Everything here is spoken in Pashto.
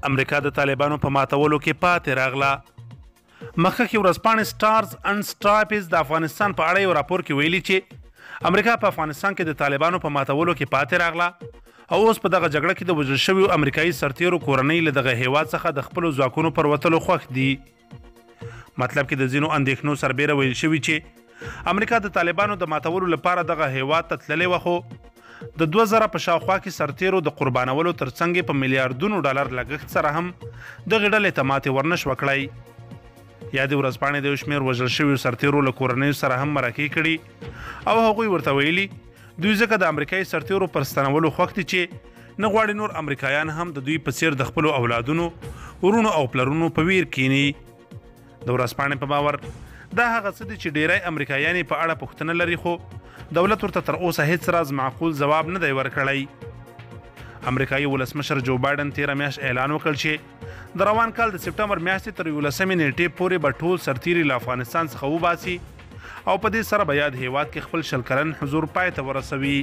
امریکا د طالبانو په ماتولو کې پاتې راغله. مخکې ورځپاڼې سټارز اند سټرایپز د افغانستان په اړه یو راپور کې ویلي چې امریکا په افغانستان کې د طالبانو په ماتولو کې پاتې راغله او اوس په دغه جګړه کې د وژل شویو امریکایي سرتیرو کورنۍ له دغه هیواد څخه د خپلو ځواکونو پر وتلو خوښ دي. مطلب کې د ځینو اندېښنو سربیره ویل شوي چې امریکا د طالبانو د ماتولو لپاره دغه هیواد ته تللی وه، خو د 2000 په شاوخوا کې سرتیرو د قربانولو ترڅنګ په میلیارډونو ډالر لګښت سره هم دغې ډلې ته ماتې ورنشوه کړی. یادې ورځپاڼې د یو شمېر وژل شویو سرتیرو له کورنیو سره هم مرکې کړي او هغوی ورته ویلي دوی ځکه د امریکایي سرتیرو پر ستنولو خوښ دي چې نه غواړي نور امریکایان هم د دوی په څیر د خپلو اولادونو، ورونو او پلرونو په ویر کینی. د ورځپاڼې په باور دا هغه څه دي چې ډیری امریکایان په اړه پوښتنه لري، خو دولت ورته تر اوسه هیڅ راز معقول ځواب نه دی ورکړی. امریکایي ولسمشر جو بایډن 13 میاشت اعلان وکړ چې د روان کال د سپټمبر میاشتې تر 11 نیټې پورې به ټول سرتیري له افغانستان څخه وباسي او په دې سره به یاد هیواد کې خپل 20 کلن حضور پای ته ورسوي.